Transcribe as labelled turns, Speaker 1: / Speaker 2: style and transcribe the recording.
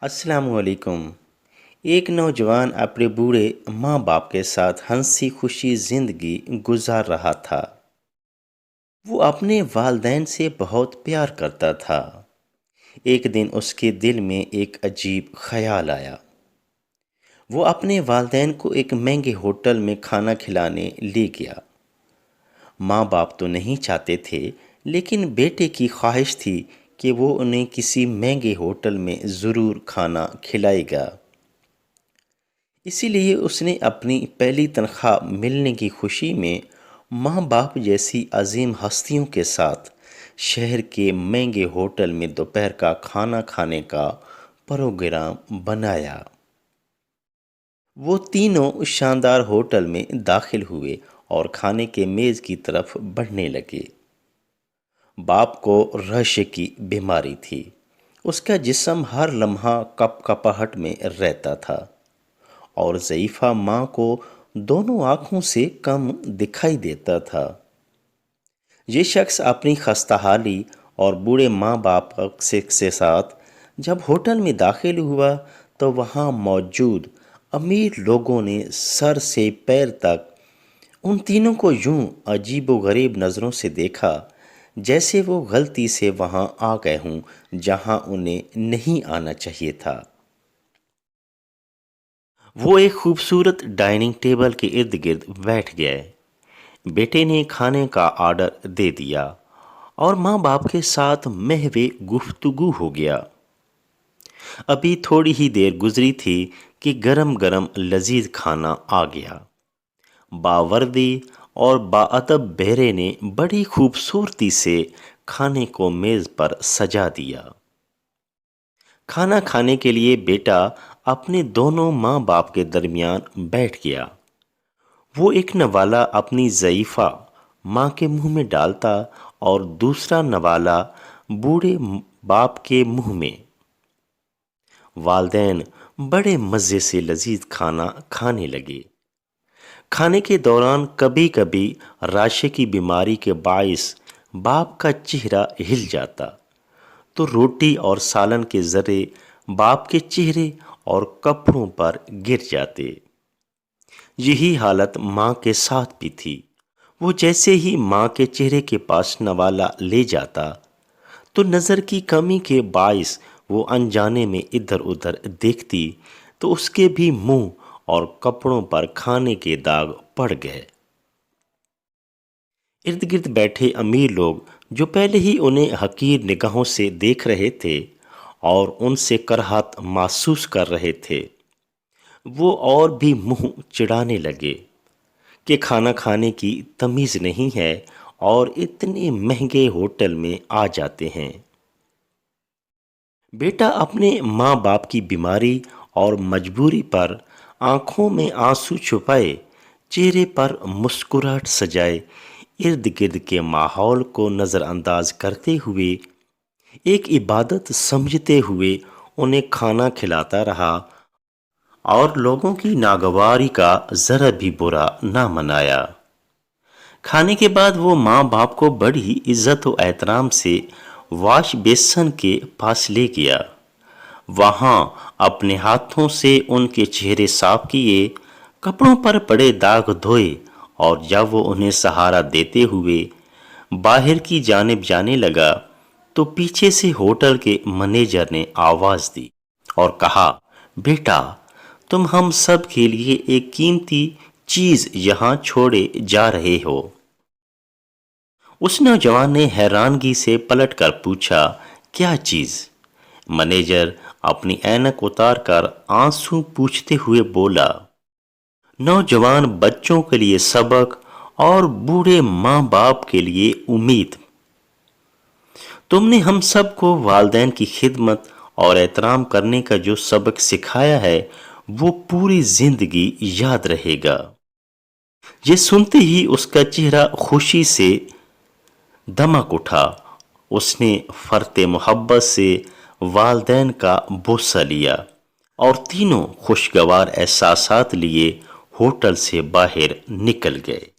Speaker 1: السلام علیکم۔ ایک نوجوان اپنے بوڑھے ماں باپ کے ساتھ ہنسی خوشی زندگی گزار رہا تھا۔ وہ اپنے والدین سے بہت پیار کرتا تھا۔ ایک دن اس کے دل میں ایک عجیب خیال آیا۔ وہ اپنے والدین کو ایک مہنگے ہوٹل میں کھانا کھلانے لے گیا۔ ماں باپ تو نہیں چاہتے تھے، لیکن بیٹے کی خواہش تھی کہ وہ انہیں کسی مہنگے ہوٹل میں ضرور کھانا کھلائے گا۔ اسی لیے اس نے اپنی پہلی تنخواہ ملنے کی خوشی میں ماں باپ جیسی عظیم ہستیوں کے ساتھ شہر کے مہنگے ہوٹل میں دوپہر کا کھانا کھانے کا پروگرام بنایا۔ وہ تینوں شاندار ہوٹل میں داخل ہوئے اور کھانے کے میز کی طرف بڑھنے لگے۔ باپ کو رشے کی بیماری تھی۔ اس کا جسم ہر لمحہ کپ کپاہٹ میں رہتا تھا اور ضعیفہ ماں کو دونوں آنکھوں سے کم دکھائی دیتا تھا۔ یہ شخص اپنی خستہ حالی اور بوڑھے ماں باپ سے ساتھ جب ہوٹل میں داخل ہوا تو وہاں موجود امیر لوگوں نے سر سے پیر تک ان تینوں کو یوں عجیب و غریب نظروں سے دیکھا جیسے وہ غلطی سے وہاں آ گئے ہوں جہاں انہیں نہیں آنا چاہیے تھا۔ وہ ایک خوبصورت ڈائننگ ٹیبل کے ارد گرد بیٹھ گئے۔ بیٹے نے کھانے کا آرڈر دے دیا اور ماں باپ کے ساتھ محو گفتگو ہو گیا۔ ابھی تھوڑی ہی دیر گزری تھی کہ گرم گرم لذیذ کھانا آ گیا۔ باوردی اور باادب بہرے نے بڑی خوبصورتی سے کھانے کو میز پر سجا دیا۔ کھانا کھانے کے لیے بیٹا اپنے دونوں ماں باپ کے درمیان بیٹھ گیا۔ وہ ایک نوالہ اپنی ضعیفہ ماں کے منہ میں ڈالتا اور دوسرا نوالہ بوڑھے باپ کے منہ میں۔ والدین بڑے مزے سے لذیذ کھانا کھانے لگے۔ کھانے کے دوران کبھی کبھی راشے کی بیماری کے باعث باپ کا چہرہ ہل جاتا تو روٹی اور سالن کے ذرے باپ کے چہرے اور کپڑوں پر گر جاتے۔ یہی حالت ماں کے ساتھ بھی تھی۔ وہ جیسے ہی ماں کے چہرے کے پاس نوالا لے جاتا تو نظر کی کمی کے باعث وہ انجانے میں ادھر ادھر دیکھتی تو اس کے بھی منہ اور کپڑوں پر کھانے کے داغ پڑ گئے۔ ارد گرد بیٹھے امیر لوگ جو پہلے ہی انہیں حقیر نگاہوں سے دیکھ رہے تھے اور ان سے کراہت محسوس کر رہے تھے، وہ اور بھی منہ چڑھانے لگے کہ کھانا کھانے کی تمیز نہیں ہے اور اتنے مہنگے ہوٹل میں آ جاتے ہیں۔ بیٹا اپنے ماں باپ کی بیماری اور مجبوری پر آنکھوں میں آنسو چھپائے، چہرے پر مسکراہٹ سجائے، ارد گرد کے ماحول کو نظر انداز کرتے ہوئے، ایک عبادت سمجھتے ہوئے انہیں کھانا کھلاتا رہا اور لوگوں کی ناگواری کا ذرا بھی برا نہ منایا۔ کھانے کے بعد وہ ماں باپ کو بڑی عزت و احترام سے واش بیسن کے پاس لے گیا۔ وہاں اپنے ہاتھوں سے ان کے چہرے صاف کیے، کپڑوں پر پڑے داغ دھوئے اور جب وہ انہیں سہارا دیتے ہوئے باہر کی جانب جانے لگا تو پیچھے سے ہوٹل کے مینیجر نے آواز دی اور کہا، بیٹا تم ہم سب کے لیے ایک قیمتی چیز یہاں چھوڑے جا رہے ہو۔ اس نوجوان نے حیرانگی سے پلٹ کر پوچھا، کیا چیز؟ مینیجر اپنی اینک اتار کر آنسو پوچھتے ہوئے بولا، نوجوان بچوں کے لیے سبق اور بوڑھے ماں باپ کے لیے امید۔ تم نے ہم سب کو والدین کی خدمت اور احترام کرنے کا جو سبق سکھایا ہے وہ پوری زندگی یاد رہے گا۔ یہ سنتے ہی اس کا چہرہ خوشی سے دمک اٹھا۔ اس نے فرط محبت سے والدین کا بوسہ لیا اور تینوں خوشگوار احساسات لیے ہوٹل سے باہر نکل گئے۔